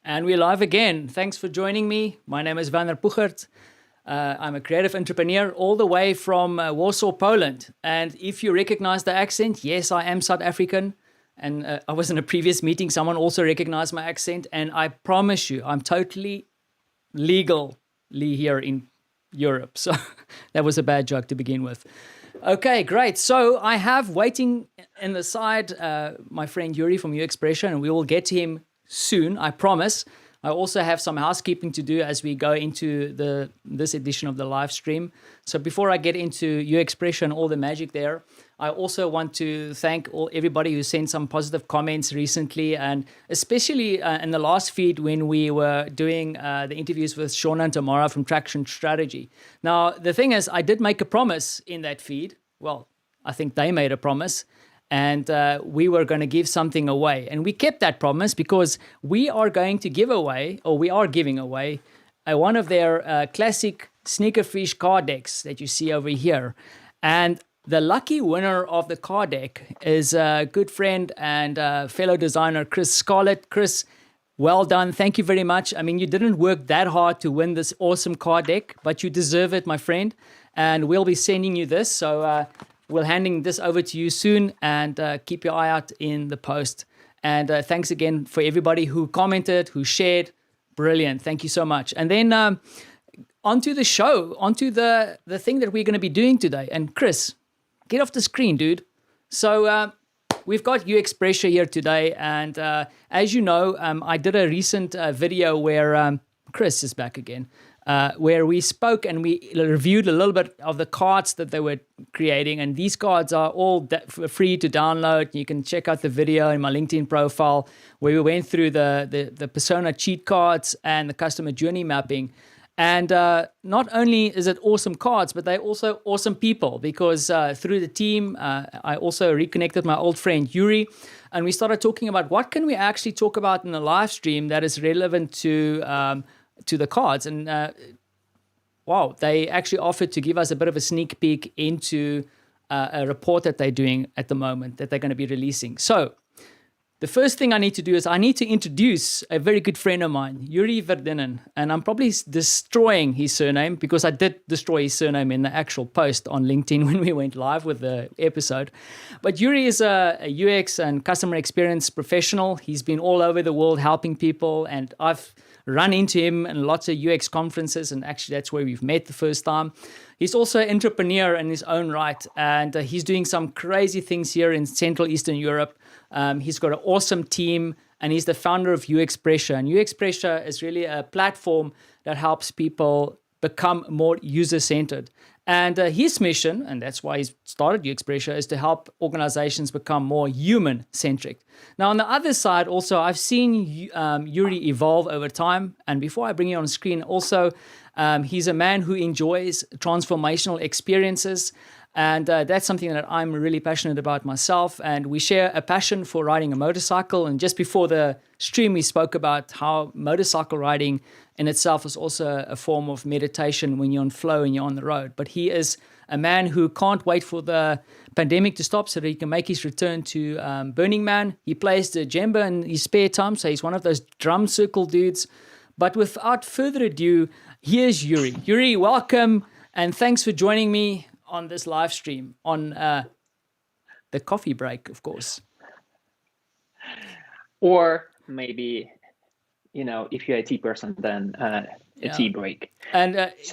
And we're live again. Thanks for joining me. My name is Werner Puchert. I'm a creative entrepreneur all the way from Warsaw, Poland. And if you recognize the accent, yes, I am South African. And I was in a previous meeting, someone also recognized my accent. And I promise you, I'm totally legally here in Europe. So that was a bad joke to begin with. Okay, great. So I have waiting in the side my friend Yuri from UXPressia, and we will get to him soon, I promise. I also have some housekeeping to do as we go into this edition of the live stream. So before I get into UXPressia and all the magic there, I also want to thank everybody who sent some positive comments recently, and especially in the last feed when we were doing the interviews with Shauna and Tamara from Traction Strategy. Now, the thing is, I did make a promise in that feed. Well, I think they made a promise. And we were going to give something away. And we kept that promise because we are going to give away, or we are giving away, one of their classic Sneakerfish card decks that you see over here. And the lucky winner of the card deck is a good friend and fellow designer, Chris Scarlett. Chris, well done. Thank you very much. I mean, you didn't work that hard to win this awesome card deck, but you deserve it, my friend. And we'll be sending you this. So we're handing this over to you soon, and keep your eye out in the post. And thanks again for everybody who commented, who shared. Brilliant. Thank you so much. And then onto the show, onto the thing that we're going to be doing today. And Chris, get off the screen, dude. So we've got UXPressia here today. And as you know, I did a recent video where Chris is back again. Where we spoke and we reviewed a little bit of the cards that they were creating. And these cards are all free to download. You can check out the video in my LinkedIn profile where we went through the persona cheat cards and the customer journey mapping. And not only is it awesome cards, but they're also awesome people, because through the team, I also reconnected my old friend Yuri, and we started talking about what can we actually talk about in the live stream that is relevant to the cards. And wow, they actually offered to give us a bit of a sneak peek into a report that they're doing at the moment that they're going to be releasing. So the first thing I need to do is I need to introduce a very good friend of mine, Yuri Vedenin. And I'm probably destroying his surname because I did destroy his surname in the actual post on LinkedIn when we went live with the episode. But Yuri is a UX and customer experience professional. He's been all over the world helping people, and I've run into him in lots of UX conferences, and actually that's where we've met the first time. He's also an entrepreneur in his own right, and he's doing some crazy things here in Central Eastern Europe. He's got an awesome team, and he's the founder of UXPressia. And UXPressia is really a platform that helps people become more user-centered. And his mission, and that's why he started UXPressia, is to help organizations become more human-centric. Now, on the other side, also, I've seen Yuri evolve over time. And before I bring you on screen, also, he's a man who enjoys transformational experiences. And that's something that I'm really passionate about myself. And we share a passion for riding a motorcycle. And just before the stream, we spoke about how motorcycle riding in itself is also a form of meditation when you're on flow and you're on the road. But he is a man who can't wait for the pandemic to stop so that he can make his return to Burning Man. He plays the djembe in his spare time, so he's one of those drum circle dudes. But without further ado, here's Yuri. Yuri, welcome, and thanks for joining me on this live stream on the coffee break, of course. Or maybe, if you're a tea person, then a tea break. And it's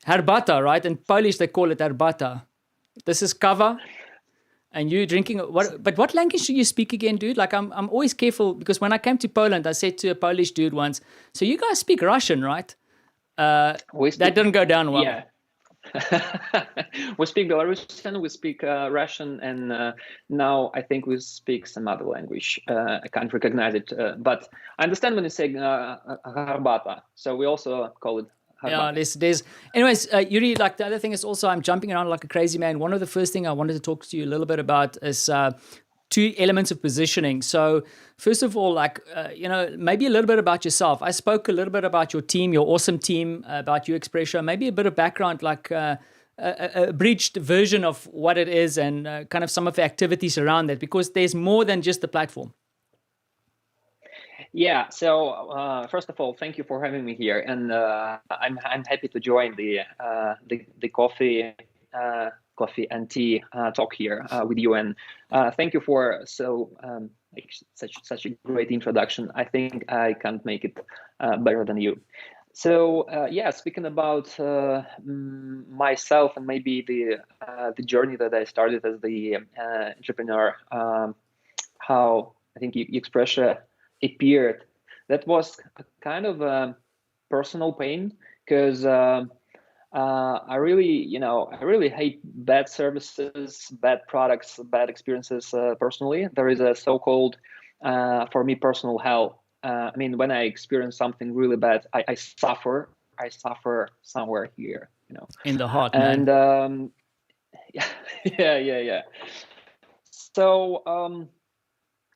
herbata, right? In Polish, they call it herbata. This is kava, and you drinking what? But what language do you speak again, dude? Like, I'm always careful, because when I came to Poland, I said to a Polish dude once, "So you guys speak Russian, right?" That didn't go down well. Yeah. We speak Belarusian, we speak Russian, and now I think we speak some other language. I can't recognize it, but I understand when you say herbata. So we also call it herbata. Yeah, there's. Anyways, Yuri, like, the other thing is also I'm jumping around like a crazy man. One of the first things I wanted to talk to you a little bit about is two elements of positioning. So first of all, like, maybe a little bit about yourself. I spoke a little bit about your team, your awesome team, about UXPressia, maybe a bit of background, like a abridged version of what it is and kind of some of the activities around it, because there's more than just the platform. Yeah. So first of all, thank you for having me here, and I'm happy to join the coffee and tea talk here with you. And thank you for like such a great introduction. I think I can't make it better than you. So yeah, speaking about myself and maybe the journey that I started as the entrepreneur, how I think UXPressia appeared, that was a kind of a personal pain because I really hate bad services, bad products, bad experiences personally. There is a so-called, for me, personal hell. I mean, when I experience something really bad, I suffer. I suffer somewhere here, In the heart, and man. yeah, yeah. So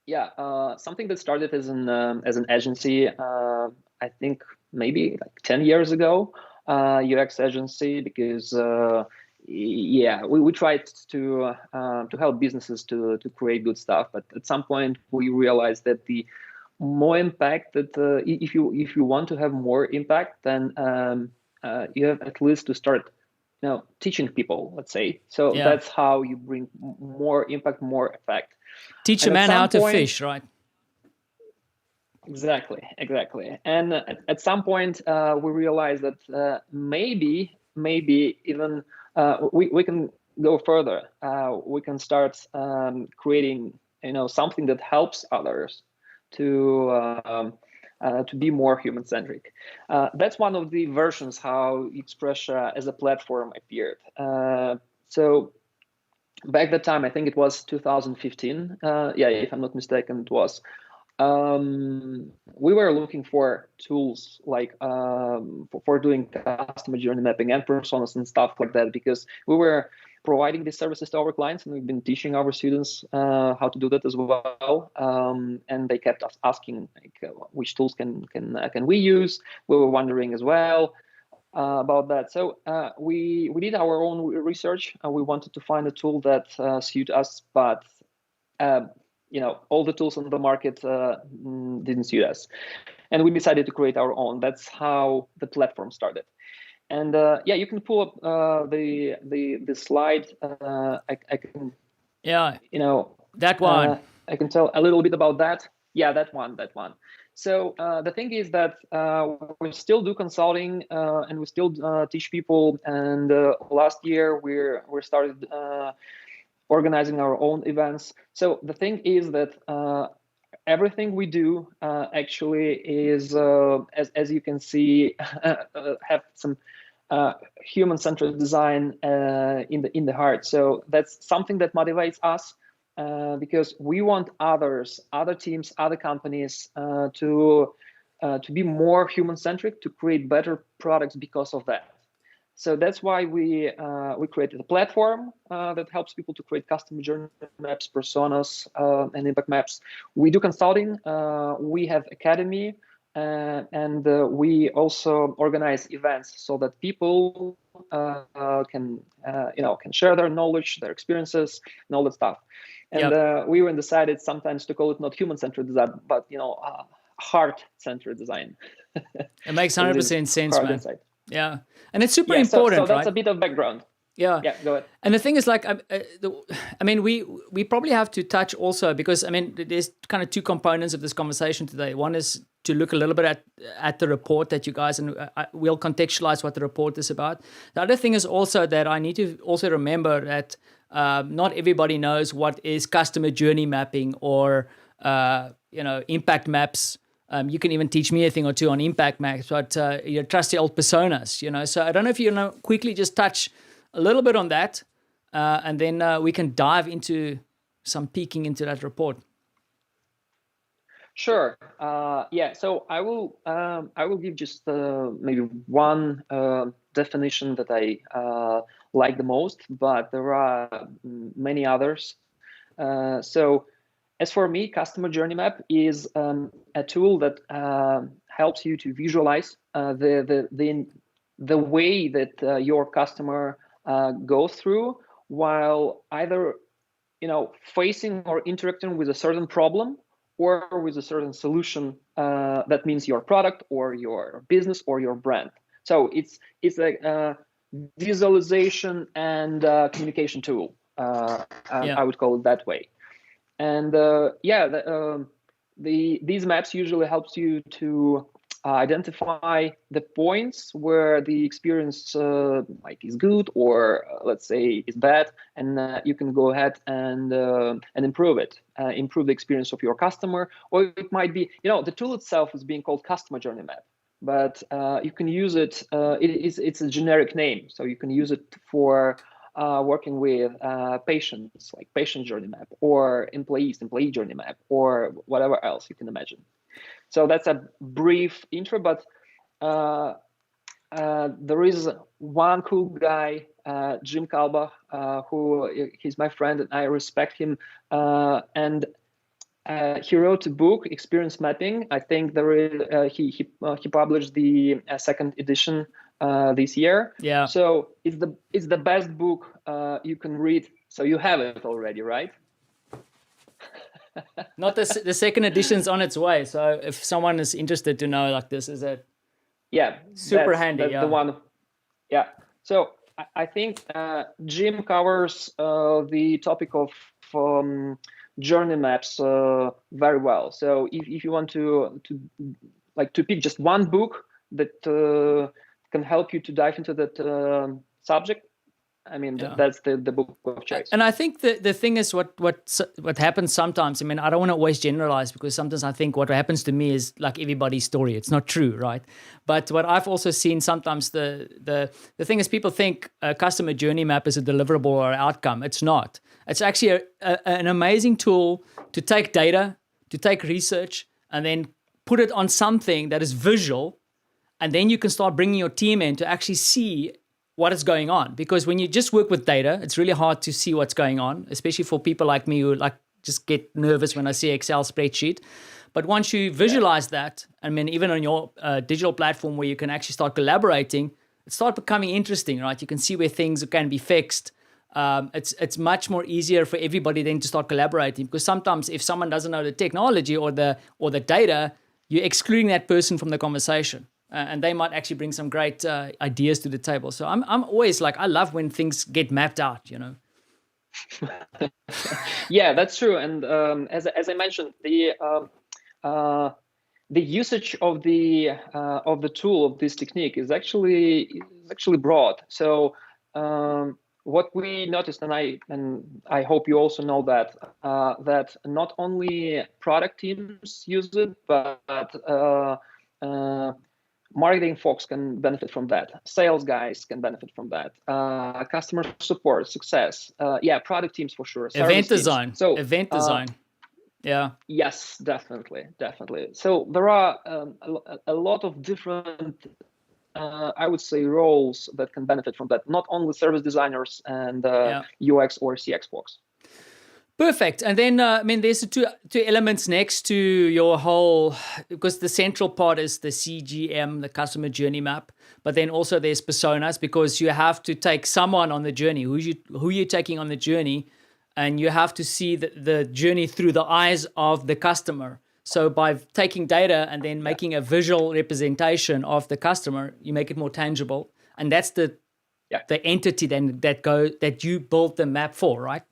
yeah, something that started as an agency, I think maybe like 10 years ago, UX agency, because yeah, we tried to help businesses to create good stuff, but at some point we realized that the more impact that if you want to have more impact, then you have at least to start teaching people, let's say. So Yeah. that's how you bring more impact, more effect. Teach a And at man how some to point, fish, right? exactly. And at some point, we realized that maybe even we can go further. We can start creating, something that helps others to be more human centric. That's one of the versions how Expressia as a platform appeared. So back that time, I think it was 2015. Yeah, if I'm not mistaken, it was. We were looking for tools like for doing customer journey mapping and personas and stuff like that, because we were providing these services to our clients, and we've been teaching our students how to do that as well. And they kept us asking like, which tools can we use. We were wondering as well about that. So we did our own research. We wanted to find a tool that suit us, but all the tools on the market didn't suit us, and we decided to create our own. That's how the platform started. And yeah, you can pull up the slide. I can, Yeah, that one. I can tell a little bit about that. Yeah, that one. So the thing is that we still do consulting and we still teach people. And last year we started organizing our own events. So the thing is that everything we do actually is, as you can see, have some human-centered design in the heart. So that's something that motivates us because we want other teams, other companies to be more human-centric, to create better products because of that. So that's why we created a platform that helps people to create custom journey maps, personas, and impact maps. We do consulting. We have academy, and we also organize events so that people can share their knowledge, their experiences, and all that stuff. And Yep. we even decided sometimes to call it not human-centered design, but heart-centered design. It makes 100% sense, heart man. inside. Yeah. And it's super Yeah, so important, that's right? a bit of background. Yeah. Yeah, go ahead. And the thing is, like, I mean, we probably have to touch also, because I mean, there's kind of two components of this conversation today. One is to look a little bit at the report that you guys, and we'll contextualize what the report is about. The other thing is also that I need to also remember that not everybody knows what is customer journey mapping or impact maps. You can even teach me a thing or two on impact maps, but your trusty old personas, So I don't know if you quickly just touch a little bit on that, and then we can dive into some peeking into that report. Sure. Yeah. So I will give just maybe one definition that I like the most, but there are many others. So as for me, customer journey map is a tool that helps you to visualize the way that your customer goes through while either facing or interacting with a certain problem, or with a certain solution that means your product or your business or your brand. So it's like a visualization and communication tool. I would call it that way. And these maps usually helps you to identify the points where the experience is good or let's say is bad, and you can go ahead and improve it, improve the experience of your customer. Or it might be, the tool itself is being called customer journey map, but you can use it. It's a generic name, so you can use it for working with patients, like patient journey map, or employee journey map, or whatever else you can imagine. So that's a brief intro, but there is one cool guy, Jim Kalba, who he's my friend and I respect him. And he wrote a book, Experience Mapping. I think there is, he published the second edition this year. Yeah. So it's the best book you can read. So you have it already, right? Not the second edition's on its way. So if someone is interested to know, like, this is it. Yeah, super handy. That's the one. Yeah. So I think Jim covers the topic of journey maps very well. So if you want to pick just one book that can help you to dive into that subject, I mean, that's the book of choice. And I think the thing is what happens sometimes, I mean, I don't want to always generalize, because sometimes I think what happens to me is like everybody's story. It's not true, right? But what I've also seen sometimes, the thing is, people think a customer journey map is a deliverable or outcome. It's not. It's actually an amazing tool to take data, to take research, and then put it on something that is visual, and then you can start bringing your team in to actually see what is going on. Because when you just work with data, it's really hard to see what's going on, especially for people like me who just get nervous when I see Excel spreadsheet. But once you visualize that, I mean, even on your digital platform where you can actually start collaborating, it starts becoming interesting, right? You can see where things can be fixed. It's much more easier for everybody then to start collaborating, because sometimes if someone doesn't know the technology or the data, you're excluding that person from the conversation. And they might actually bring some great ideas to the table. So I'm always like, I love when things get mapped out, Yeah, that's true. And as I mentioned, the usage of the tool, of this technique is actually broad. So what we noticed, and I hope you also know that that not only product teams use it, but marketing folks can benefit from that. Sales guys can benefit from that. Customer support, success. Product teams for sure. Event design. So event design. Yeah. Yes, definitely. So there are a lot of different, I would say, roles that can benefit from that. Not only service designers and UX or CX folks. Perfect. And then, I mean, there's two elements next to your whole, because the central part is the CJM, the customer journey map, but then also there's personas, because you have to take someone on the journey. Who you're taking on the journey, and you have to see the journey through the eyes of the customer. So by taking data and then making a visual representation of the customer, you make it more tangible. And that's the entity then that you built the map for, right?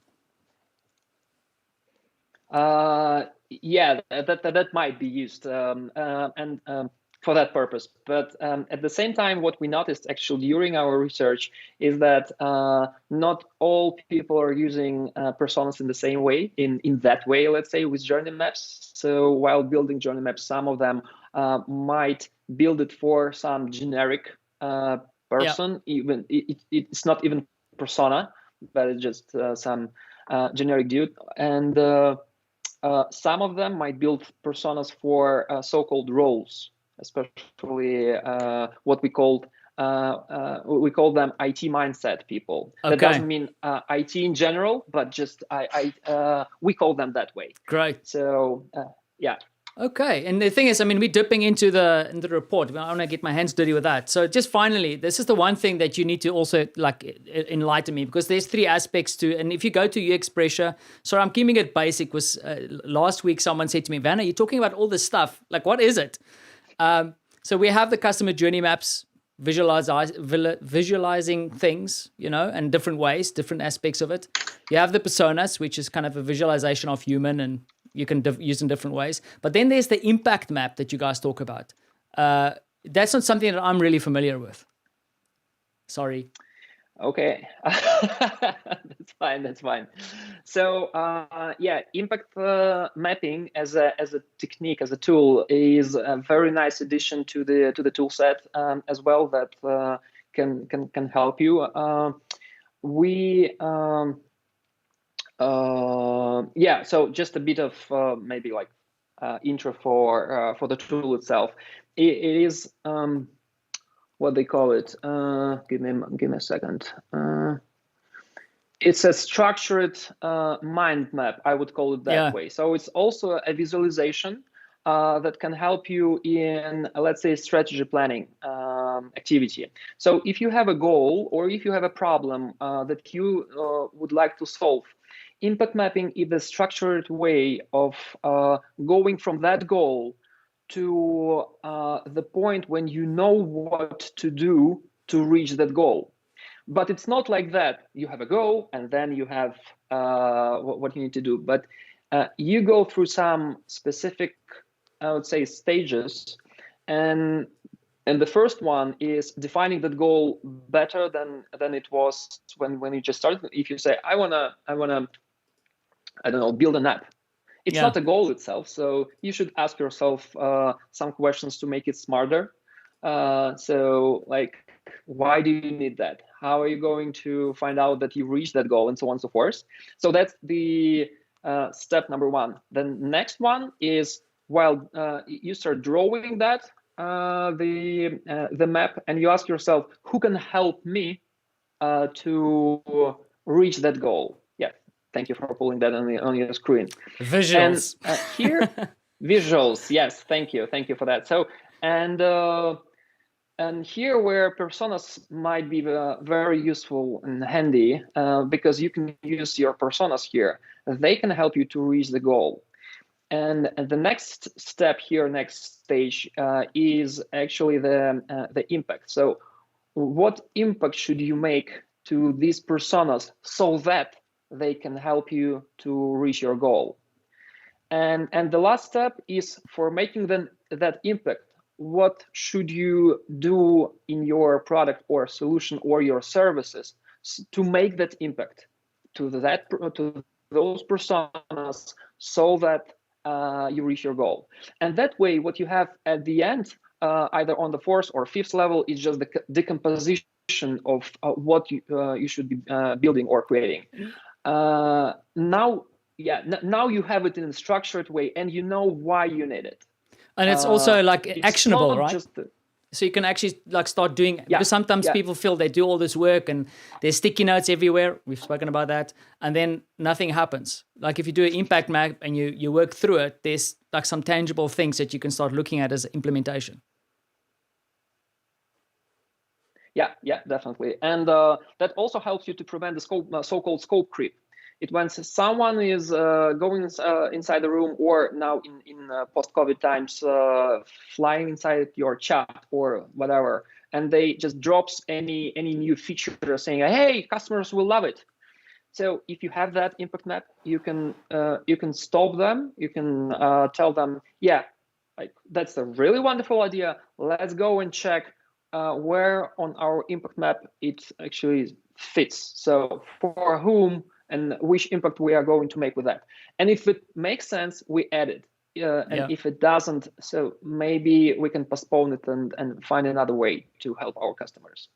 That might be used and for that purpose. But at the same time, what we noticed actually during our research is that not all people are using personas in the same way, in that way, let's say, with journey maps. So while building journey maps, some of them might build it for some generic person. Even it's not even persona, but it's just some generic dude. And some of them might build personas for so-called roles, especially what we call them IT mindset people. Okay. That doesn't mean IT in general, but just we call them that way. Great. So Okay, and the thing is, I mean, we're dipping into the report. I want to get my hands dirty with that. So, just finally, this is the one thing that you need to also like enlighten me, because there's three aspects to. And if you go to UXPressia, sorry, I'm keeping it basic. Was last week someone said to me, Vanna, you're talking about all this stuff. Like, what is it? So we have the customer journey maps, visualizing things, and different ways, different aspects of it. You have the personas, which is kind of a visualization of human, and you can use in different ways. But then there's the impact map that you guys talk about. That's not something that I'm really familiar with. Sorry. Okay, that's fine. So impact mapping as a technique, as a tool, is a very nice addition to the tool set as well, that can help you. So just a bit of maybe like intro for the tool itself. It is what they call it. Give me a second. It's a structured mind map, I would call it that way. So it's also a visualization that can help you in, let's say, strategy planning activity. So if you have a goal or if you have a problem that you would like to solve, impact mapping is a structured way of going from that goal to the point when you know what to do to reach that goal. But it's not like that. You have a goal and then you have what you need to do. But you go through some specific, I would say, stages. And the first one is defining that goal better than it was when you just started. If you say, I wanna, I don't know, build an app. It's not a goal itself, so you should ask yourself some questions to make it smarter. So, like, why do you need that? How are you going to find out that you reach that goal, and so on and so forth? So that's the step number one. Then next one is, while you start drawing that the map, and you ask yourself, who can help me to reach that goal? Thank you for pulling that on your screen. Visuals. And here, visuals. Yes, thank you for that. So, and here where personas might be very useful and handy, because you can use your personas here. They can help you to reach the goal. And the next step here, next stage, is actually the impact. So, what impact should you make to these personas so that they can help you to reach your goal? And the last step is, for making that impact, what should you do in your product or solution or your services to make that impact to those personas so that you reach your goal? And that way, what you have at the end, either on the fourth or fifth level, is just the decomposition of what you should be building or creating. Now you have it in a structured way, and you know why you need it. And it's also like actionable, right? So you can actually like start doing, because sometimes people feel they do all this work and there's sticky notes everywhere. We've spoken about that. And then nothing happens. Like if you do an impact map and you work through it, there's like some tangible things that you can start looking at as implementation. Yeah, definitely. And that also helps you to prevent the so-called scope creep. When someone is going inside the room, or now in post-COVID times, flying inside your chat or whatever, and they just drops any new feature saying, hey, customers will love it. So if you have that impact map, you can stop them. You can tell them, like, that's a really wonderful idea. Let's go and check where on our impact map it actually fits. So for whom and which impact we are going to make with that. And if it makes sense, we add it. If it doesn't, so maybe we can postpone it and find another way to help our customers.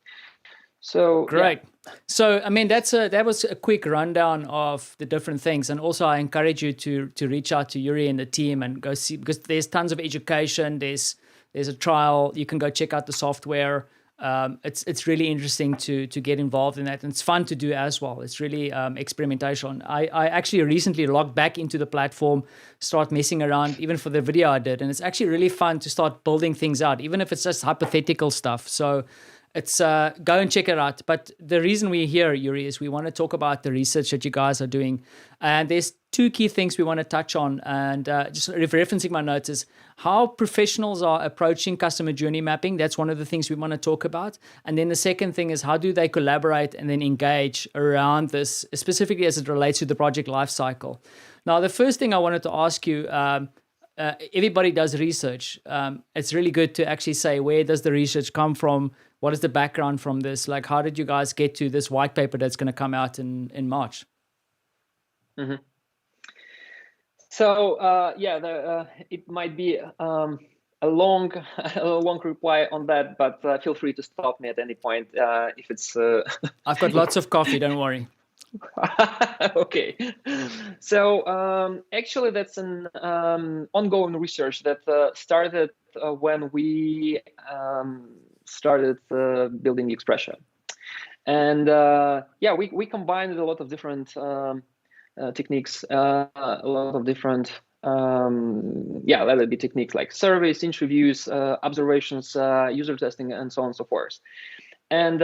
So great. So I mean, that was a quick rundown of the different things, and also I encourage you to reach out to Yuri and the team and go see, because there's tons of education. There's a trial. You can go check out the software. it's really interesting to get involved in that, and it's fun to do as well. It's really experimentation. I actually recently logged back into the platform, start messing around, even for the video I did, and it's actually really fun to start building things out, even if it's just hypothetical stuff. So it's go and check it out. But the reason we're here, Yuri, is we want to talk about the research that you guys are doing, and there's two key things we want to touch on. And just referencing my notes is how professionals are approaching customer journey mapping. That's one of the things we want to talk about. And then the second thing is how do they collaborate and then engage around this, specifically as it relates to the project lifecycle. Now, the first thing I wanted to ask you, everybody does research. It's really good to actually say, where does the research come from? What is the background from this? Like, how did you guys get to this white paper that's going to come out in March? Mm-hmm. So it might be a long reply on that, but feel free to stop me at any point if it's. I've got lots of coffee. Don't worry. Okay. So actually, that's an ongoing research that started when we started building UXPressia, and we combined a lot of different. Techniques, a lot of different, let it be techniques like surveys, interviews, observations, user testing, and so on and so forth. And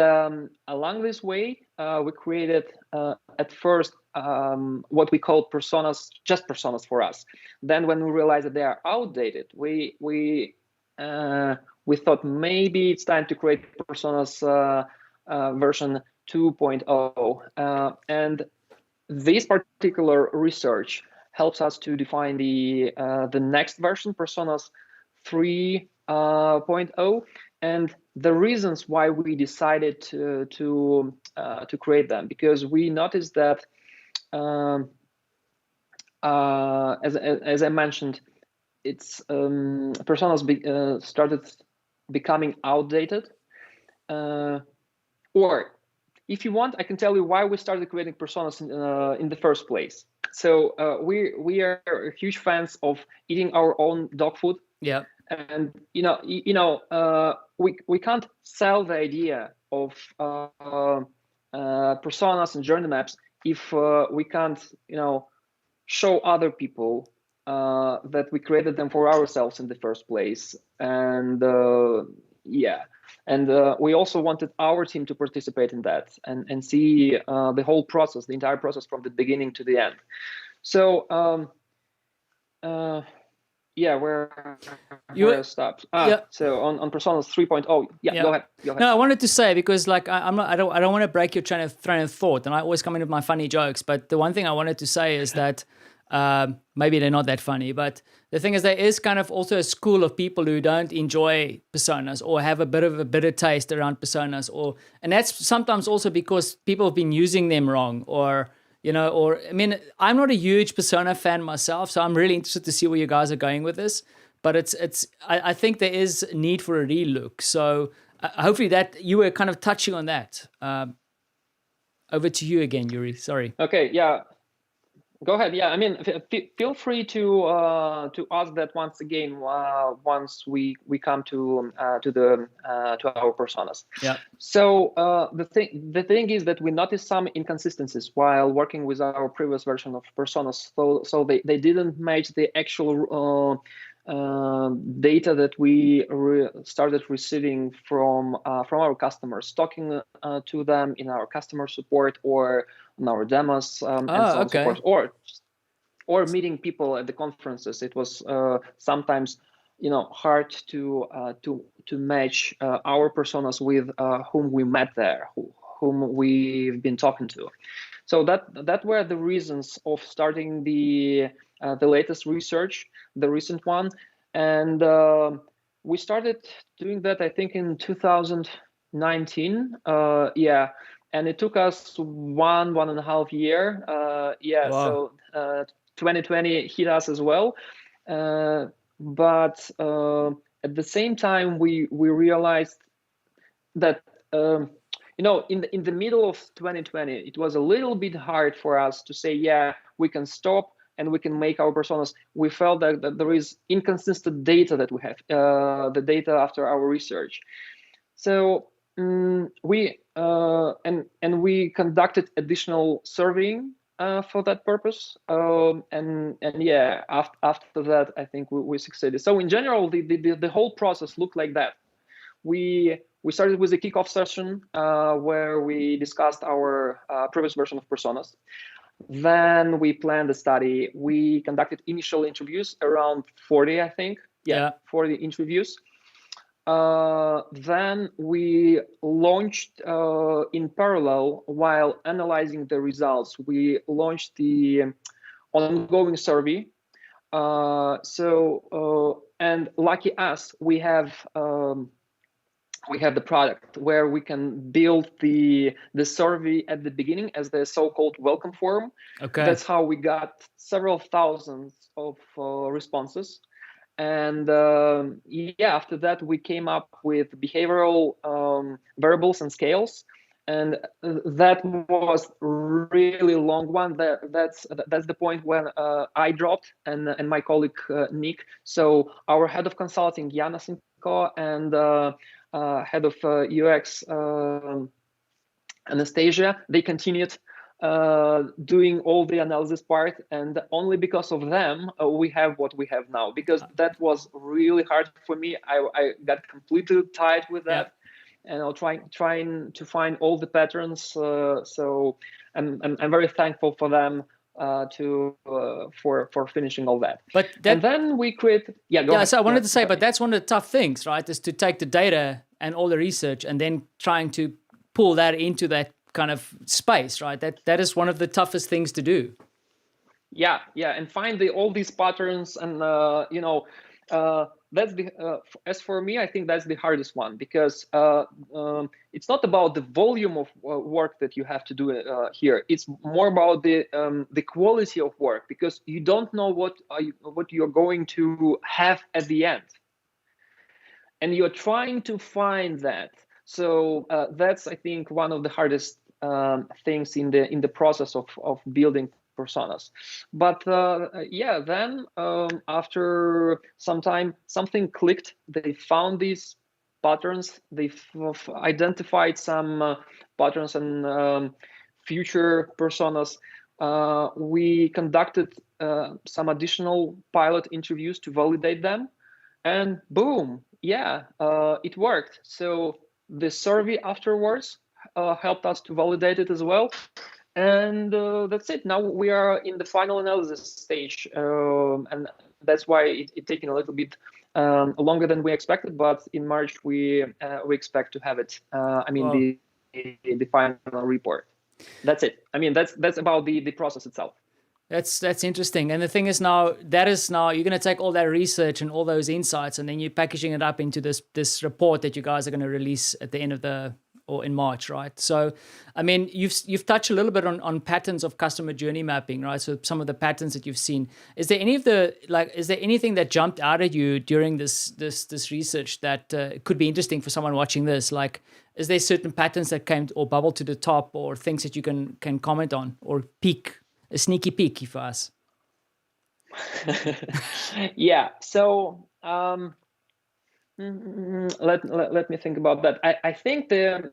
along this way, we created at first what we call personas, just personas for us. Then when we realized that they are outdated, we thought maybe it's time to create personas version 2.0, and this particular research helps us to define the next version, Personas 3.0, and the reasons why we decided to create them, because we noticed that as I mentioned, it's personas started becoming outdated, or if you want, I can tell you why we started creating personas in the first place. So we are huge fans of eating our own dog food. Yeah. And we can't sell the idea of personas and journey maps if we can't show other people that we created them for ourselves in the first place. And we also wanted our team to participate in that and see the whole process, the entire process from the beginning to the end. So, where I stopped. So on Personas 3.0. Go ahead. No, I wanted to say, because like I don't want to break your train of thought, and I always come in with my funny jokes. But the one thing I wanted to say is that maybe they're not that funny, but the thing is, there is kind of also a school of people who don't enjoy personas or have a bit of a bitter taste around personas, and that's sometimes also because people have been using them wrong, or I mean, I'm not a huge persona fan myself, so I'm really interested to see where you guys are going with this. But I think there is a need for a relook. So hopefully that you were kind of touching on that. Over to you again, Yuri. Sorry. Okay. Yeah. Go ahead. Yeah, I mean, feel free to ask that once again once we come to our personas. Yeah. So the thing is that we noticed some inconsistencies while working with our previous version of personas. So they didn't match the actual data that we started receiving from our customers, talking to them in our customer support or on our demos, and so on and so forth, or meeting people at the conferences. It was sometimes hard to match our personas with whom we met there, whom we've been talking to. So that were the reasons of starting the latest research, the recent one, and we started doing that, I think, in 2019. And it took us 1.5 years. Wow. So 2020 hit us as well, but at the same time we realized that in the middle of 2020 it was a little bit hard for us to say we can stop and we can make our personas. We felt that there is inconsistent data that we have, the data after our research. So we we conducted additional surveying for that purpose, and yeah, after that, I think we succeeded. So in general, the whole process looked like that. We started with a kickoff session where we discussed our previous version of personas. Then we planned the study. We conducted initial interviews, around 40, I think. Yeah. 40 interviews. Then we launched in parallel, while analyzing the results, we launched the ongoing survey. And lucky us, we have the product where we can build the survey at the beginning as the so-called welcome form. Okay. That's how we got several thousands of responses. And yeah, after that, we came up with behavioral variables and scales. And that was really long one. That's the point when I dropped, and my colleague Nick. So our head of consulting, Yana Sinko, and head of UX, Anastasia, they continued doing all the analysis part, and only because of them we have what we have now, because that was really hard for me. I got completely tired with that. And I'll trying to find all the patterns. So I'm very thankful for them for finishing all that. And then we create. Yeah, go ahead. So I wanted to say, but that's one of the tough things, right? Is to take the data and all the research and then trying to pull that into that kind of space, right? That is one of the toughest things to do. Yeah, and find all these patterns, and that's as for me, I think that's the hardest one, because it's not about the volume of work that you have to do here. It's more about the quality of work, because you don't know what you're going to have at the end, and you're trying to find that. So that's, I think, one of the hardest things in the process of building personas. But yeah, then after some time, something clicked. They found these patterns. They've identified some patterns and future personas. We conducted some additional pilot interviews to validate them, and boom, yeah, it worked. So the survey afterwards helped us to validate it as well. And that's it. Now we are in the final analysis stage, and that's why it's taking a little bit longer than we expected. But in March we expect to have it. The final report. That's it. I mean, that's about the process itself. That's interesting. And the thing is now you're going to take all that research and all those insights, and then you're packaging it up into this report that you guys are going to release at the end of or in March, right? So, I mean, you've touched a little bit on patterns of customer journey mapping, right? So some of the patterns that you've seen. Is there anything that jumped out at you during this research that could be interesting for someone watching this? Like, is there certain patterns that came or bubbled to the top, or things that you can comment on or a sneaky peek for us? Yeah. So let me think about that. I think the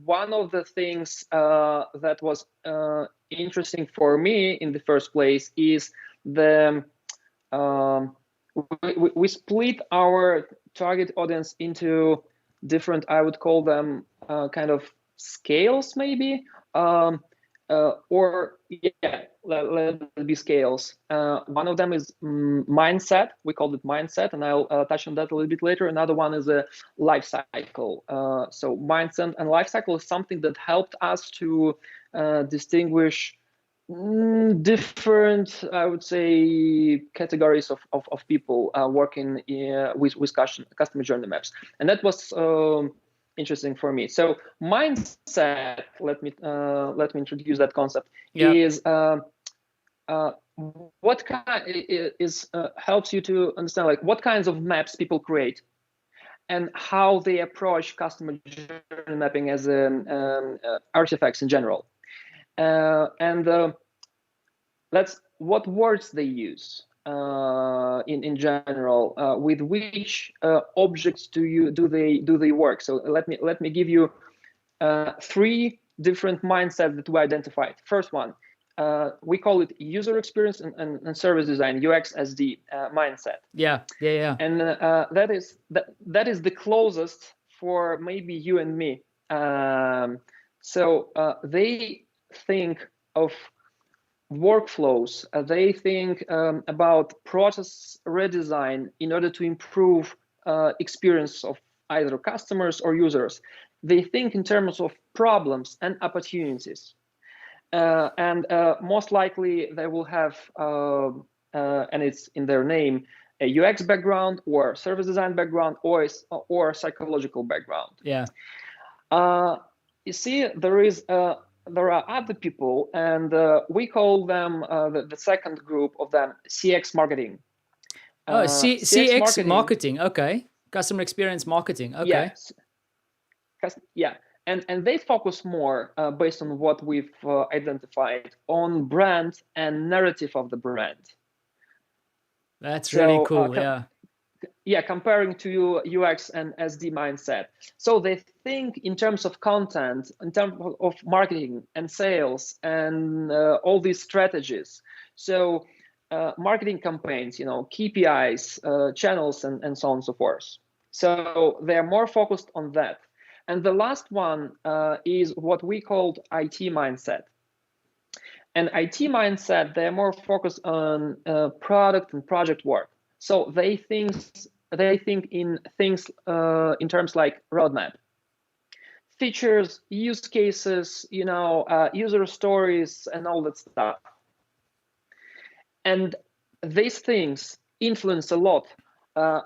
one of the things that was interesting for me in the first place is we split our target audience into different, I would call them kind of scales, maybe. Let it be scales. One of them is mindset. We call it mindset, and I'll touch on that a little bit later. Another one is a life cycle. So mindset and life cycle is something that helped us to distinguish different, I would say, categories of people working with customer journey maps, and that was interesting for me. So mindset, let me introduce that concept. Is what kind is helps you to understand like what kinds of maps people create and how they approach customer journey mapping as artifacts in general, and that's what words they use. in general, with which objects do they work. So let me give you 3 different mindsets that we identified. First one, we call it user experience and service design, UX/SD mindset. Yeah. And that is the closest for maybe you and me. So they think of workflows. They think about process redesign in order to improve experience of either customers or users. They think in terms of problems and opportunities. And most likely they will have, and it's in their name, a UX background or service design background or psychological background. Yeah. You see, there are other people, and we call them the second group of them CX marketing. CX marketing. Okay. Customer experience marketing. Okay. Yeah. And they focus more, based on what we've identified, on brand and narrative of the brand. That's really cool. Yeah, comparing to UX and SD mindset. So they think in terms of content, in terms of marketing and sales and all these strategies. So marketing campaigns, KPIs, channels, and so on and so forth. So they're more focused on that. And the last one is what we called IT mindset. And IT mindset, they're more focused on product and project work. So they think in things in terms like roadmap, features, use cases, user stories, and all that stuff. And these things influence a lot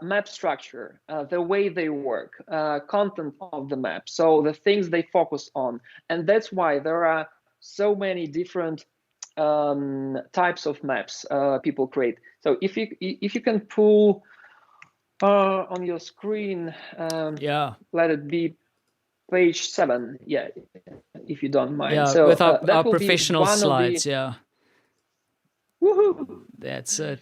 map structure, the way they work, content of the map. So the things they focus on, and that's why there are so many different types of maps people create. So if you can pull on your screen, let it be page 7, if you don't mind. Yeah, so with our professional slides. Woohoo! That's it.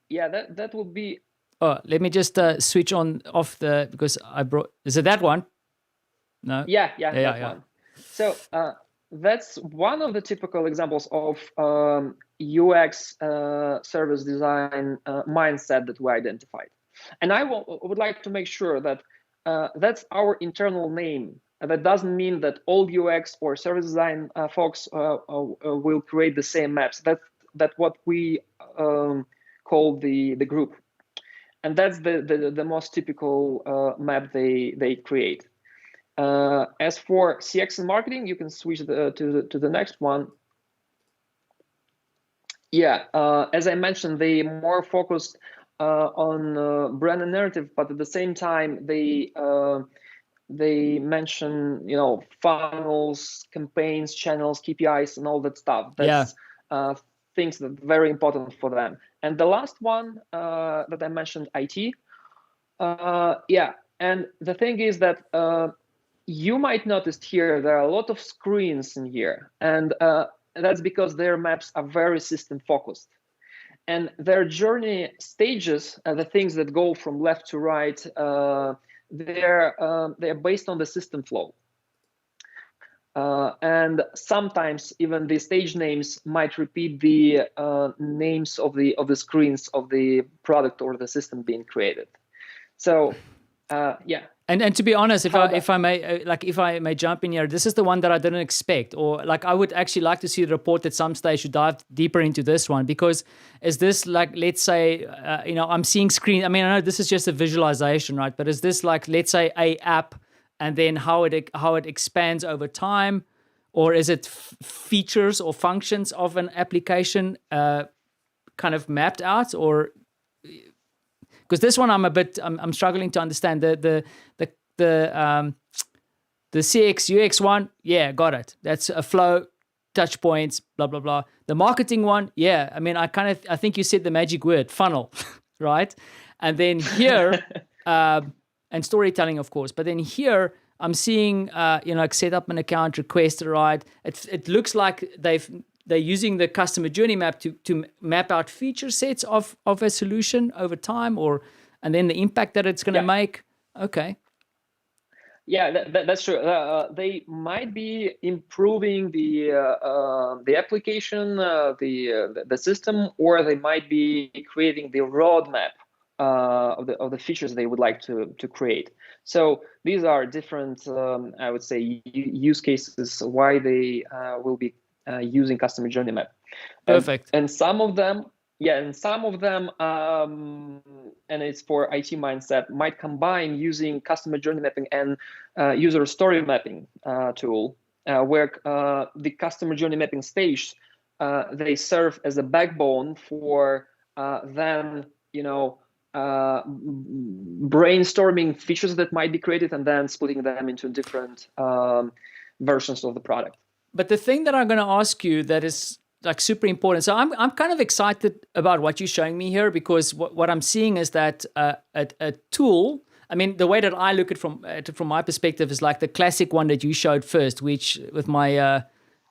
Yeah, that would be. Oh, let me just switch on off because I brought. Is it that one? No. Yeah. One. So that's one of the typical examples of UX service design mindset that we identified. And I would like to make sure that that's our internal name. That doesn't mean that all UX or service design folks will create the same maps. That's what we call the group. And that's the most typical map they create. As for CX and marketing, you can switch to the next one. Yeah, as I mentioned, they more focused on brand and narrative, but at the same time they mention funnels, campaigns, channels, KPIs, and all that stuff. That's things that are very important for them. And the last one that I mentioned, IT. And the thing is that you might notice here there are a lot of screens in here, and that's because their maps are very system focused. And their journey stages, the things that go from left to right, they're based on the system flow. And sometimes even the stage names might repeat the names of the screens of the product or the system being created. So, And to be honest, if I may jump in here, this is the one that I didn't expect, or I would actually like to see the report at some stage to dive deeper into this one, because is this let's say, I'm seeing screen. I mean, I know this is just a visualization, right? But is this let's say a app, and then how it expands over time, or is it features or functions of an application kind of mapped out, or? Because this one I'm struggling to understand the CX UX one. Yeah, got it. That's a flow, touch points, blah blah blah. The marketing one, yeah. I mean, I think you said the magic word, funnel, right? And then here, and storytelling, of course. But then here, I'm seeing set up an account, request a ride. It looks like they've they're using the customer journey map to map out feature sets of a solution over time, and then the impact that it's going to make. Okay. Yeah, that's true. They might be improving the application, the system, or they might be creating the roadmap of the features they would like to create. So these are different, I would say, use cases why they will be using customer journey map. Perfect. And some of them. Yeah, and some of them, and it's for IT mindset, might combine using customer journey mapping and user story mapping tool, where the customer journey mapping stage, they serve as a backbone for then, brainstorming features that might be created and then splitting them into different versions of the product. But the thing that I'm going to ask you that is like super important. So I'm kind of excited about what you're showing me here, because what I'm seeing is that a tool. I mean, the way that I look at from my perspective is like the classic one that you showed first, which with my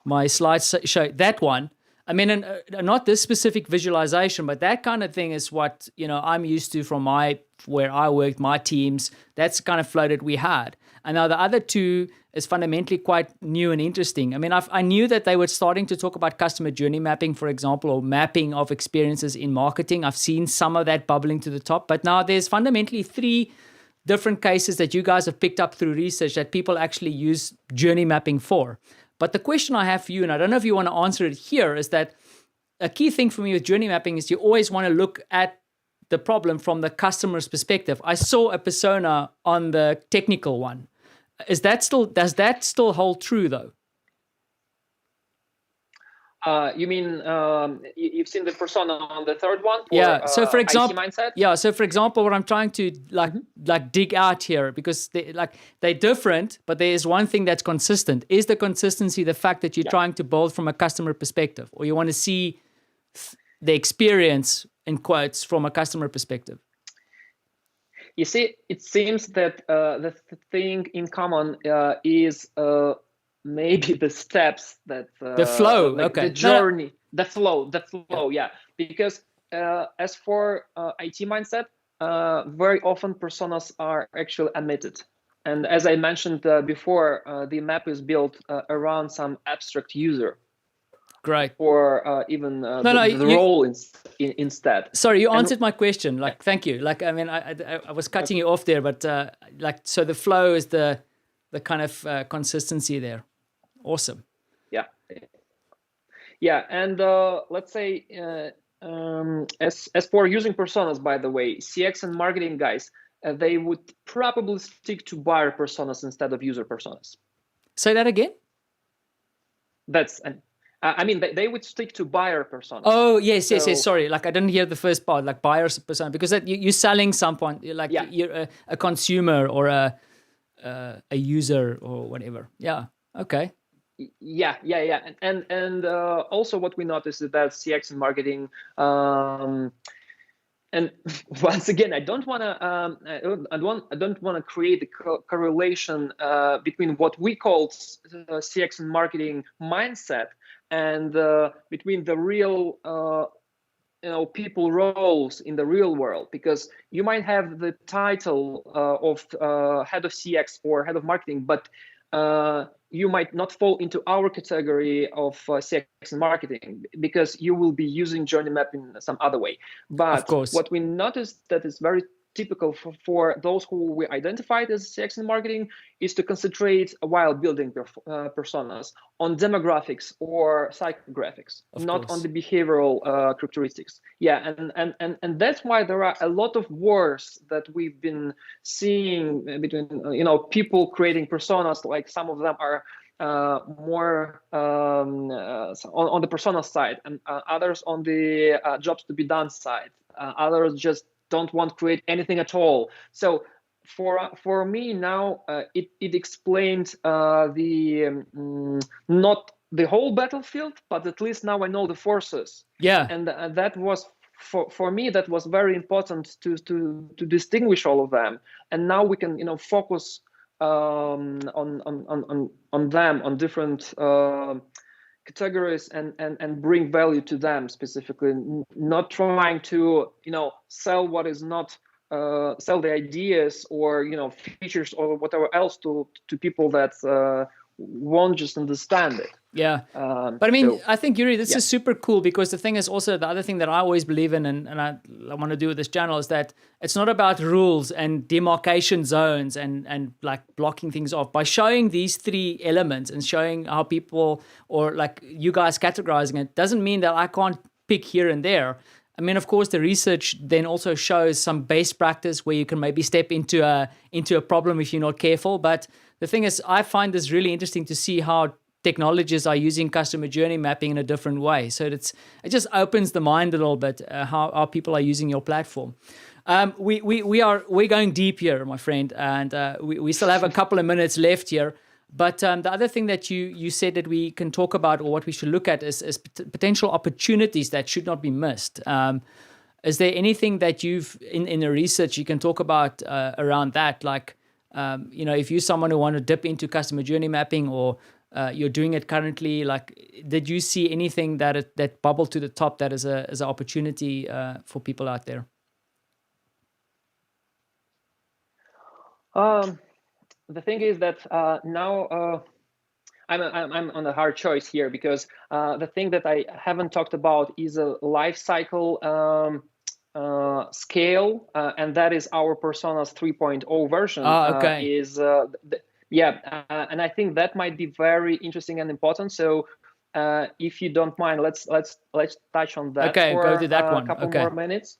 my slides show that one. I mean, and not this specific visualization, but that kind of thing is what I'm used to from where I worked, my teams. That's the kind of flow that we had. And now the other two is fundamentally quite new and interesting. I mean, I knew that they were starting to talk about customer journey mapping, for example, or mapping of experiences in marketing. I've seen some of that bubbling to the top, but now there's fundamentally 3 different cases that you guys have picked up through research that people actually use journey mapping for. But the question I have for you, and I don't know if you want to answer it here, is that a key thing for me with journey mapping is you always want to look at the problem from the customer's perspective. I saw a persona on the technical one. Does that still hold true though? You mean you've seen the persona on the third one? Yeah. So for example, IT mindset? Yeah. So for example, what I'm trying to like dig out here, because they're different, but there is one thing that's consistent. Is the consistency the fact that you're trying to build from a customer perspective, or you want to see the experience in quotes from a customer perspective? You see, it seems that the thing in common is maybe the steps that the flow, the journey, the flow, yeah. Because as for IT mindset, very often personas are actually omitted, and as I mentioned before, the map is built around some abstract user. Great. Or even the role instead. Sorry, you answered my question. Thank you. I mean, I was cutting you off there, but so the flow is the kind of consistency there. Awesome. Yeah, and let's say as for using personas, by the way, CX and marketing guys, they would probably stick to buyer personas instead of user personas. Say that again. I mean, they would stick to buyer personas. Oh, yes. Sorry, I didn't hear the first part, buyer persona, because you're selling someone, you're a consumer or a user or whatever. Yeah. Okay. Yeah. And also what we noticed is that CX and marketing, and once again, I don't want to create a correlation between what we call CX and marketing mindset and between the real people roles in the real world, because you might have the title of head of CX or head of marketing, but you might not fall into our category of CX and marketing, because you will be using journey mapping some other way. But what we noticed that is very typical for those who we identified as CX and marketing is to concentrate while building personas on demographics or psychographics, not on the behavioral characteristics. Yeah, and that's why there are a lot of wars that we've been seeing between people creating personas. Like some of them are more on the persona side, and others on the jobs to be done side. Others just don't want to create anything at all. So for me now, it explained the not the whole battlefield, but at least now I know the forces. Yeah, and that was for me, that was very important to distinguish all of them. And now we can focus on them, on different categories and bring value to them specifically, not trying to sell what is not sell the ideas or features or whatever else to people that won't just understand it. Yeah. But I mean, so, I think, Yuri, this is super cool, because the thing is also, the other thing that I always believe in, and I want to do with this channel, is that it's not about rules and demarcation zones and like blocking things off. By showing these three elements and showing how people, or like you guys categorizing it, doesn't mean that I can't pick here and there. I mean, of course, the research then also shows some best practice where you can maybe step into a problem if you're not careful. But the thing is, I find this really interesting to see how technologies are using customer journey mapping in a different way. So it just opens the mind a little bit, how people are using your platform. We're going deep here, my friend, and we still have a couple of minutes left here. But the other thing that you said that we can talk about, or what we should look at, is potential opportunities that should not be missed. Is there anything that you've in the research you can talk about around that? Like, if you're someone who want to dip into customer journey mapping, or you're doing it currently, like, did you see anything that bubbled to the top that is an opportunity for people out there? The thing is that now I'm on a hard choice here, because the thing that I haven't talked about is a lifecycle scale, and that is our Personas 3.0 version. Okay. And I think that might be very interesting and important. So if you don't mind, let's touch on that. Okay, for go to that one. A couple Okay. more minutes.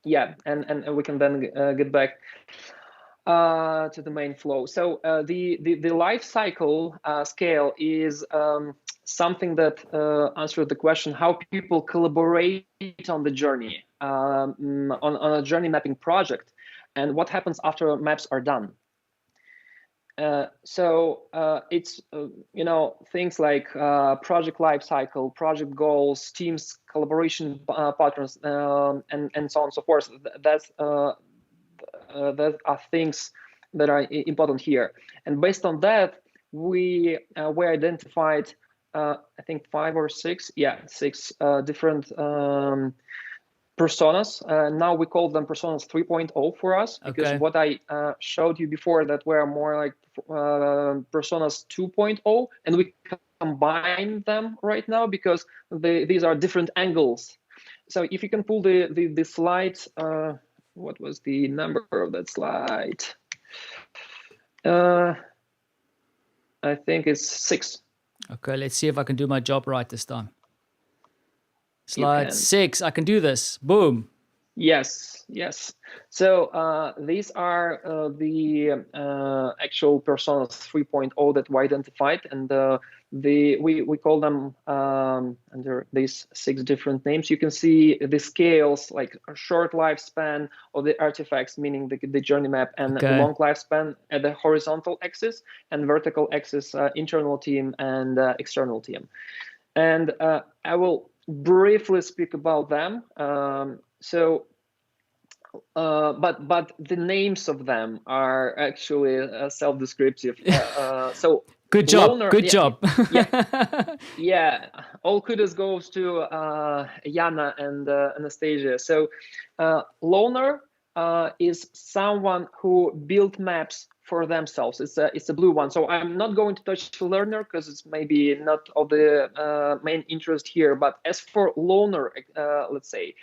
Yeah, and we can then get back to the main flow. So the life cycle scale is something that answers the question how people collaborate on the journey, on a journey mapping project, and what happens after maps are done. So it's things like project life cycle, project goals, teams, collaboration patterns, and so on and so forth. That are things that are important here, and based on that, we identified I think 5 or 6 different personas. Now we call them Personas 3.0 for us, because what I showed you before, that were more like Personas 2.0, and we combine them right now because these are different angles. So if you can pull the slide, what was the number of that slide? I think it's 6. Okay, let's see if I can do my job right this time. Slide 6, I can do this. Boom. Yes. So these are the actual Personas 3.0 that we identified, and we call them under these 6 different names. You can see the scales, like a short lifespan of the artifacts, meaning the journey map, and long lifespan at the horizontal axis, and vertical axis, internal team and external team. And I will briefly speak about them. But the names of them are actually self-descriptive. So good job. Loner, good job. Yeah. All kudos goes to Yana and Anastasia. So Loner is someone who built maps for themselves. It's a blue one. So I'm not going to touch the learner because it's maybe not of the main interest here. But as for loner, let's say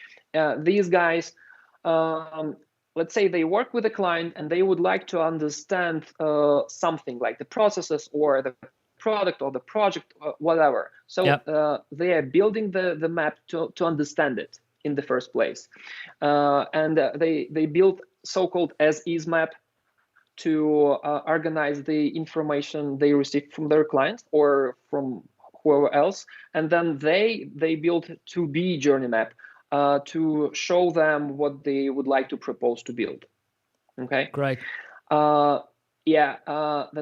these guys, let's say they work with a client and they would like to understand something like the processes or the product or the project, or whatever. So they are building the map to understand it in the first place, and they build so-called as-is map to organize the information they receive from their client or from whoever else, and then they build to-be journey map to show them what they would like to propose to build. Okay, great. The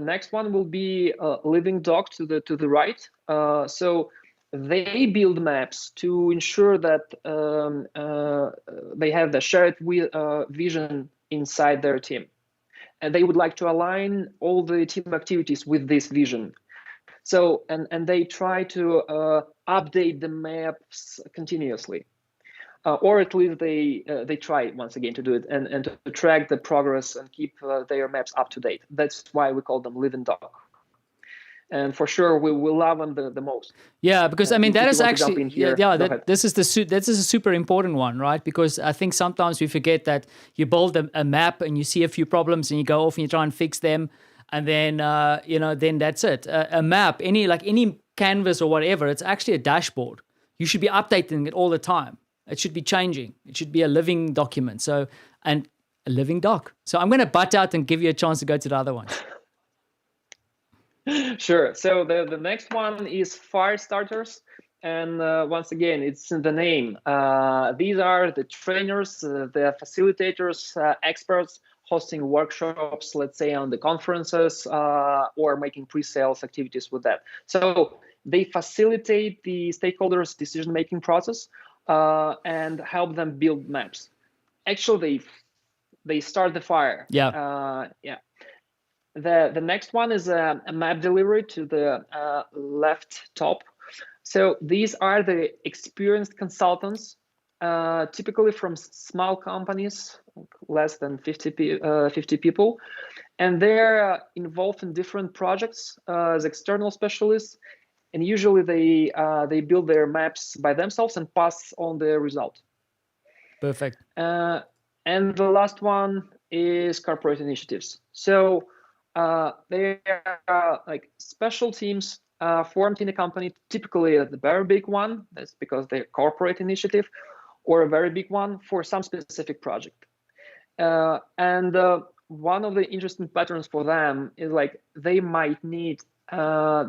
next one will be living doc to the right. So they build maps to ensure that they have the shared vision inside their team, and they would like to align all the team activities with this vision. So and they try to update the maps continuously. Or at least they try once again to do it and to track the progress and keep their maps up to date. That's why we call them living doc. And for sure, we will love them the most. Yeah, because I mean that is actually this is a super important one, right? Because I think sometimes we forget that you build a map and you see a few problems and you go off and you try and fix them, and then then that's it. A map, any canvas or whatever, it's actually a dashboard. You should be updating it all the time. It should be changing. It should be a living document. So, and a living doc. So I'm going to butt out and give you a chance to go to the other ones. Sure. So the next one is fire starters. And once again, it's in the name. These are the trainers, the facilitators, experts hosting workshops, let's say on the conferences or making pre-sales activities with that. So they facilitate the stakeholders' decision-making process. And help them build maps. Actually, they start the fire. Yeah. The next one is a map delivery to the left top. So these are the experienced consultants, typically from small companies, less than 50 people, and they're involved in different projects as external specialists. And usually they build their maps by themselves and pass on the result. Perfect. And the last one is corporate initiatives. So they are like special teams formed in a company, typically a very big one. That's because they're corporate initiative, or a very big one for some specific project. And one of the interesting patterns for them is like they might need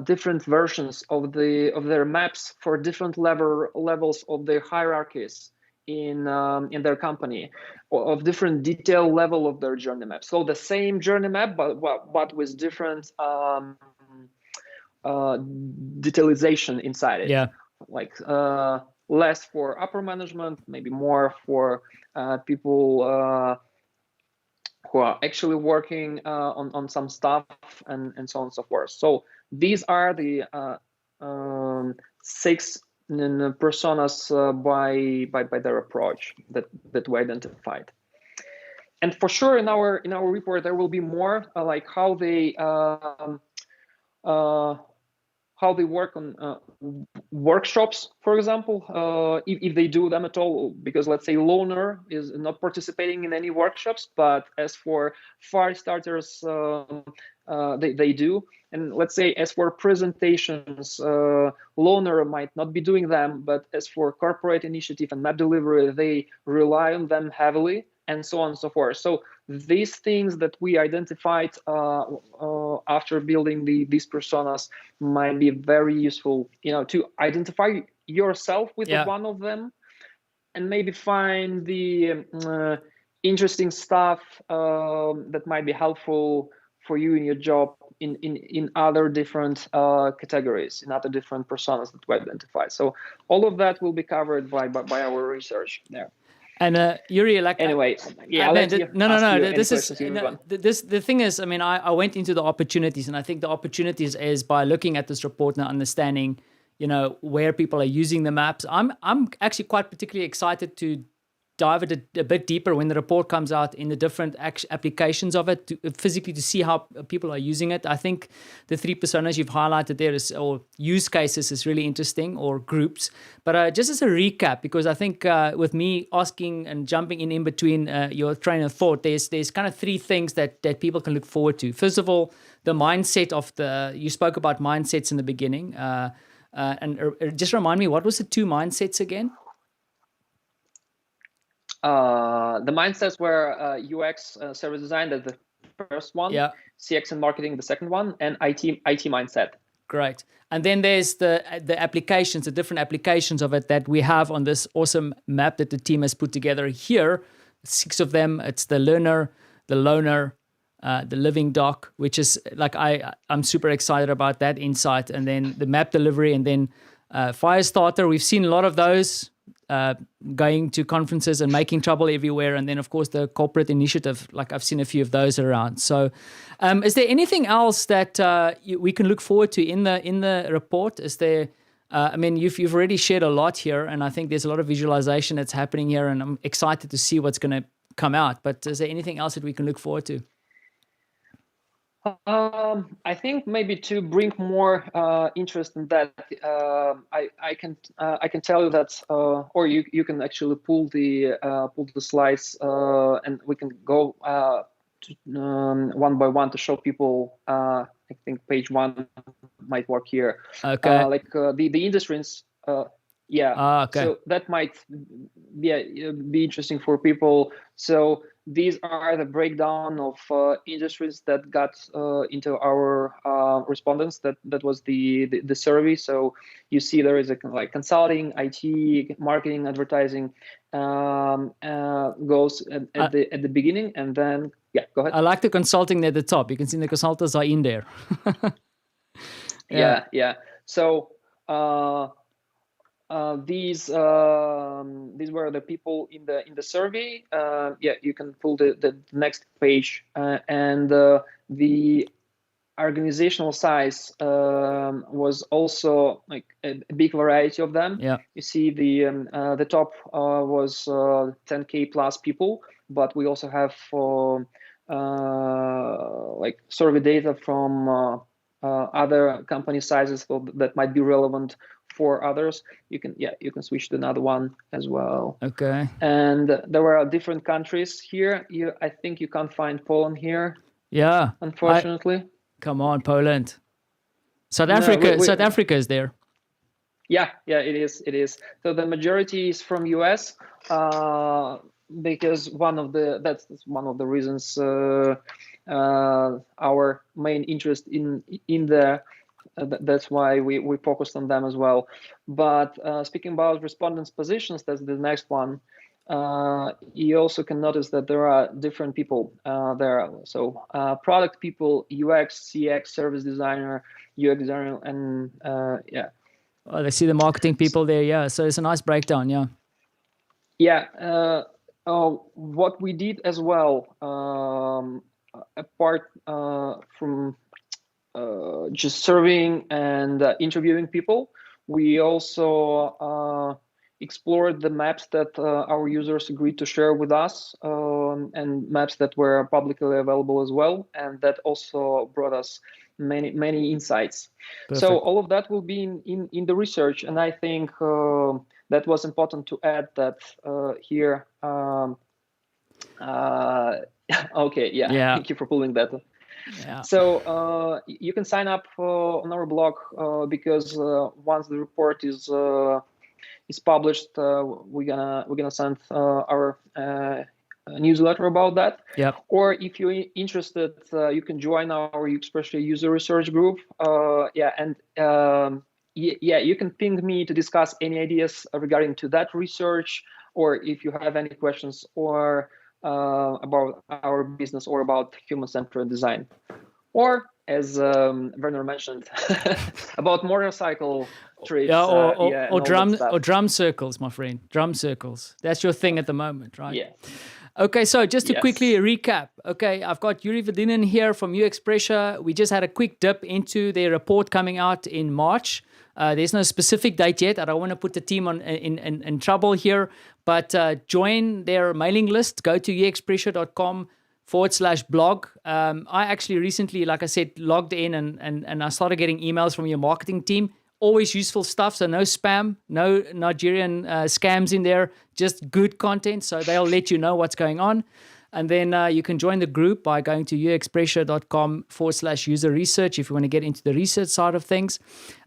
different versions of their maps for different levels of their hierarchies in their company, or of different detail level of their journey map. So the same journey map, but with different detailization inside it. Yeah. Like less for upper management, maybe more for people who are actually working on some stuff and so on and so forth. So these are the 6 personas by their approach that we identified. And for sure in our report there will be more like how they work on workshops, for example, if they do them at all, because let's say loaner is not participating in any workshops, but as for fire starters, they do. And let's say as for presentations, loaner might not be doing them, but as for corporate initiative and map delivery, they rely on them heavily, and so on and so forth. So these things that we identified after building these personas might be very useful, to identify yourself with one of them, and maybe find the interesting stuff that might be helpful for you in your job in other different categories, in other different personas that we identify. So all of that will be covered by our research there. And Yuri, anyway, yeah. The thing is, I mean, I went into the opportunities, and I think the opportunities is by looking at this report and understanding, where people are using the maps. I'm actually quite particularly excited to dive it a bit deeper when the report comes out in the different applications of it, physically to see how people are using it. I think the 3 personas you've highlighted there or use cases is really interesting, or groups. But just as a recap, because I think with me asking and jumping in between your train of thought, there's kind of 3 things that people can look forward to. First of all, the mindset you spoke about mindsets in the beginning. And just remind me, what was the 2 mindsets again? The mindsets were UX service design, that's the first one, CX and marketing, the second one, and IT mindset. Great. And then there's the applications, the different applications of it that we have on this awesome map that the team has put together here. 6 of them. It's the learner, the loaner, the living doc, which is like I'm super excited about that insight. And then the map delivery, and then Firestarter. We've seen a lot of those. going to conferences and making trouble everywhere. And then, of course, the corporate initiative, like I've seen a few of those around. So is there anything else that we can look forward to in the report? Is there, I mean, you've already shared a lot here, and I think there's a lot of visualization that's happening here, and I'm excited to see what's going to come out. But is there anything else that we can look forward to? I think maybe to bring more interest in that, I can tell you that, or you can actually pull the slides, and we can go one by one to show people. I think page 1 might work here. Okay. The industries. Yeah. Okay. So that might be interesting for people. So these are the breakdown of industries that got into our respondents. That was the survey. So you see there is like consulting, IT, marketing, advertising goes at the beginning, and then go ahead. I like the consulting at the top. You can see the consultants are in there. Yeah. So. These were the people in the survey. You can pull the next page, and the organizational size was also like a big variety of them. Yeah, you see the top was 10K plus people, but we also have like survey data from other company sizes that might be relevant for others. You can switch to another one as well. Okay. And there were different countries here. I think you can't find Poland here. Yeah. Unfortunately. Come on, Poland. South Africa. South Africa is there. Yeah, it is. So the majority is from US, because that's one of the reasons our main interest in there. That's why we focused on them as well. But speaking about respondents' positions, that's the next one. You also can notice that there are different people there. So product people, UX, CX, service designer, UX designer, and Oh, they see the marketing people there. Yeah, so it's a nice breakdown. Yeah. What we did as well, apart from just surveying and interviewing people, we also explored the maps that our users agreed to share with us, and maps that were publicly available as well, and that also brought us many insights. Perfect. So all of that will be in the research, and I think that was important to add that here. Okay, yeah. Thank you for pulling that. Yeah. So you can sign up on our blog, because once the report is published, we're gonna send our newsletter about that. Yeah. Or if you're interested, you can join our UXPressia user research group. You can ping me to discuss any ideas regarding to that research, or if you have any questions or about our business or about human-centered design, or as Werner mentioned, about motorcycle trips. Or drum circles, my friend. Drum circles. That's your thing at the moment, right? Yeah. Okay, so just to quickly recap. Okay, I've got Yuri Vedenin here from UXPressia. We just had a quick dip into their report coming out in March. There's no specific date yet. I don't want to put the team in trouble here, but join their mailing list. Go to uxpressia.com/blog. I actually recently, like I said, logged in and I started getting emails from your marketing team. Always useful stuff. So no spam, no Nigerian scams in there, just good content. So they'll let you know what's going on. And then you can join the group by going to uxpressia.com/user research if you want to get into the research side of things.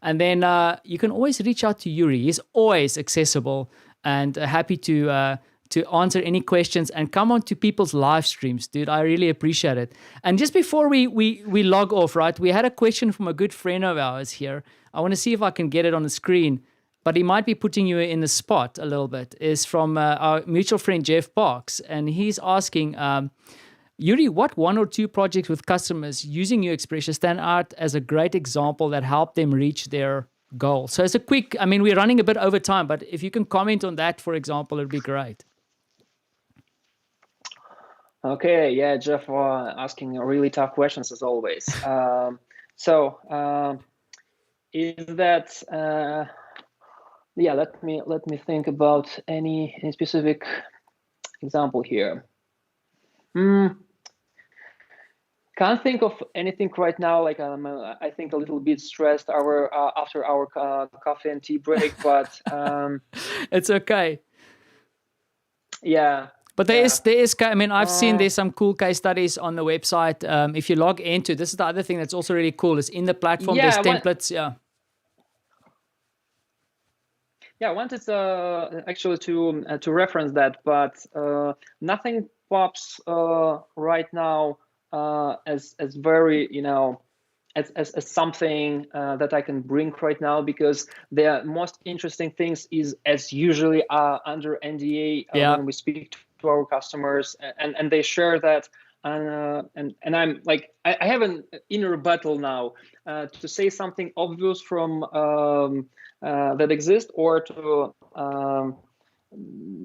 And then you can always reach out to Yuri. He's always accessible and happy to answer any questions and come on to people's live streams, dude. I really appreciate it. And just before we log off, right, we had a question from a good friend of ours here. I want to see if I can get it on the screen, but he might be putting you in the spot a little bit. Is from our mutual friend Jeff Parks, and he's asking, Yuri, what 1 or 2 projects with customers using UXPressia stand out as a great example that helped them reach their goal. So as a quick, I mean, we're running a bit over time, but if you can comment on that, for example, it'd be great. Okay, yeah, Jeff, asking really tough questions as always. Is that yeah? Let me think about any specific example here. Can't think of anything right now. Like I think a little bit stressed after our coffee and tea break, but it's okay. Yeah. But there is. I mean, I've seen there's some cool case studies on the website. If you log into, this is the other thing that's also really cool. Is in the platform there's templates. Yeah, I wanted actually to reference that, but nothing pops right now as very, you know, as something that I can bring right now, because the most interesting things is as usually under NDA when we speak to our customers, and they share that, and I'm like, I have an inner battle now to say something obvious from that exists, or to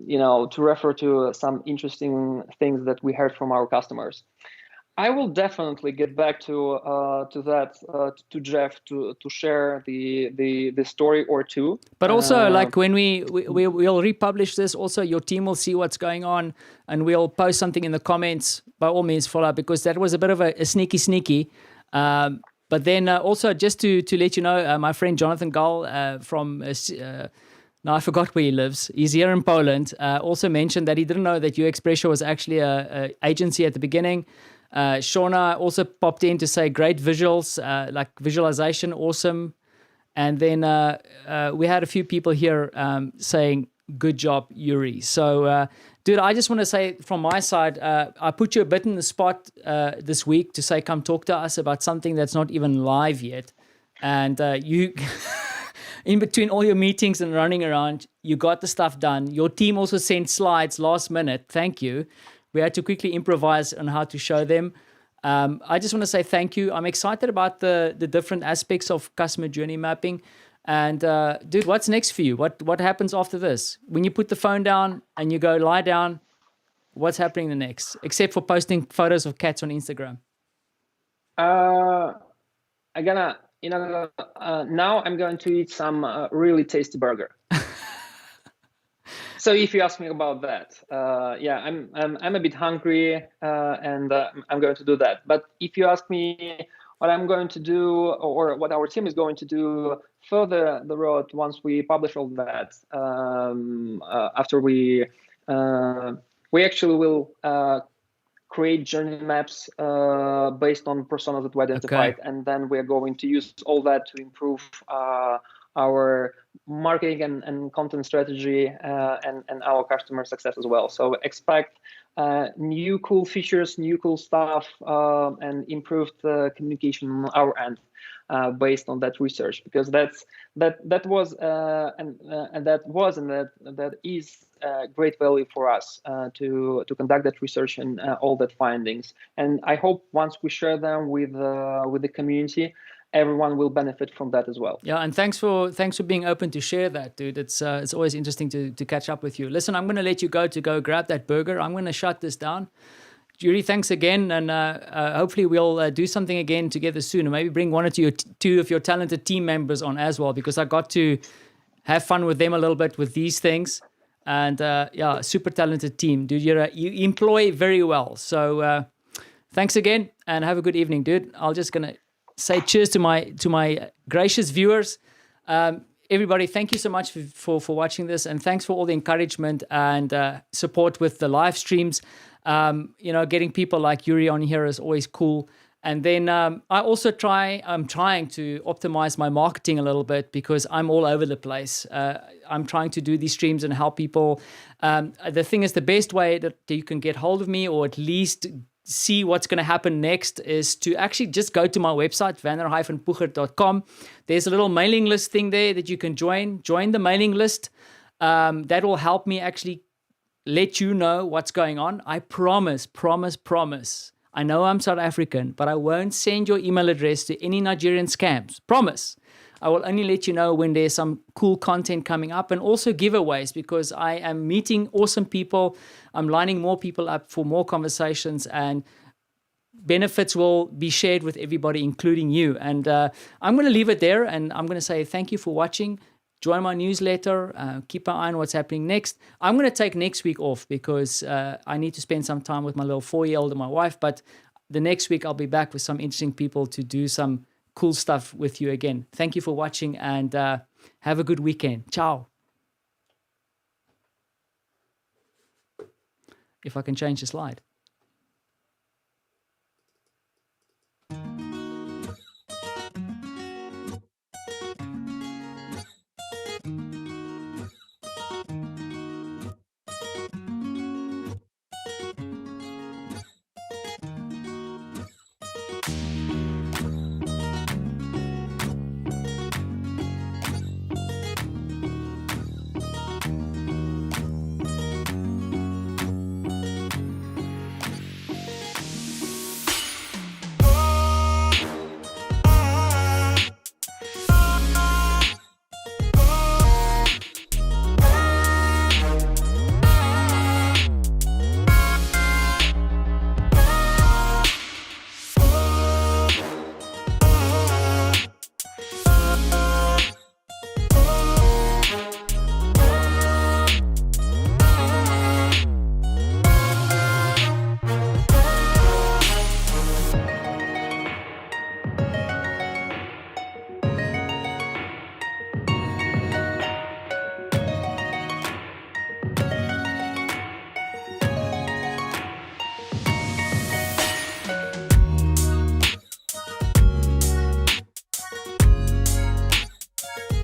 you know, to refer to some interesting things that we heard from our customers. I will definitely get back to to Jeff to share the story or two. But also, like when we'll republish this, also your team will see what's going on, and we'll post something in the comments. By all means, follow up, because that was a bit of a sneaky. But then also just to let you know, my friend Jonathan Gull from now I forgot where he lives. He's here in Poland. Also mentioned that he didn't know that UXPressia was actually a agency at the beginning. Shauna also popped in to say great visuals, like visualization, awesome. And then we had a few people here saying good job, Yuri. So, dude, I just want to say from my side, I put you a bit in the spot this week to say come talk to us about something that's not even live yet. And you, in between all your meetings and running around, you got the stuff done. Your team also sent slides last minute. Thank you. We had to quickly improvise on how to show them. I just want to say thank you. I'm excited about the different aspects of customer journey mapping. And dude, what's next for you? What happens after this? When you put the phone down and you go lie down, what's happening the next? Except for posting photos of cats on Instagram. I'm gonna, you know, now I'm going to eat some really tasty burger. So if you ask me about that, yeah, I'm a bit hungry, and I'm going to do that. But if you ask me what I'm going to do, or what our team is going to do further the road once we publish all that, after we actually will create journey maps based on personas that we identified, and then we're going to use all that to improve our marketing and content strategy, and our customer success as well. So expect new cool features, new cool stuff, and improved communication on our end based on that research, because that is great value for us to conduct that research and all that findings. And I hope once we share them with the community, everyone will benefit from that as well. Yeah, and thanks for being open to share that, dude. It's always interesting to catch up with you. Listen, I'm going to let you go grab that burger. I'm going to shut this down. Yuri, thanks again, and hopefully we'll do something again together soon, and maybe bring one or two of your talented team members on as well, because I got to have fun with them a little bit with these things. And yeah, super talented team, dude. You employ very well. So thanks again, and have a good evening, dude. I'm just gonna say cheers to my gracious viewers. Everybody, thank you so much for watching this, and thanks for all the encouragement and support with the live streams. You know, getting people like Yuri on here is always cool. And then I'm trying to optimize my marketing a little bit, because I'm all over the place. I'm trying to do these streams and help people. The thing is, the best way that you can get hold of me, or at least see what's going to happen next, is to actually just go to my website, vanner-puchert.com. There's a little mailing list thing there that you can join the mailing list. That will help me actually let you know what's going on. I promise. I know I'm South African, but I won't send your email address to any Nigerian scams. Promise. I will only let you know when there's some cool content coming up, and also giveaways, because I am meeting awesome people. I'm lining more people up for more conversations, and benefits will be shared with everybody, including you. And I'm going to leave it there, and I'm going to say thank you for watching. Join my newsletter. Keep an eye on what's happening next. I'm going to take next week off because I need to spend some time with my little 4-year-old and my wife. But the next week, I'll be back with some interesting people to do some cool stuff with you again. Thank you for watching, and have a good weekend. Ciao. If I can change the slide.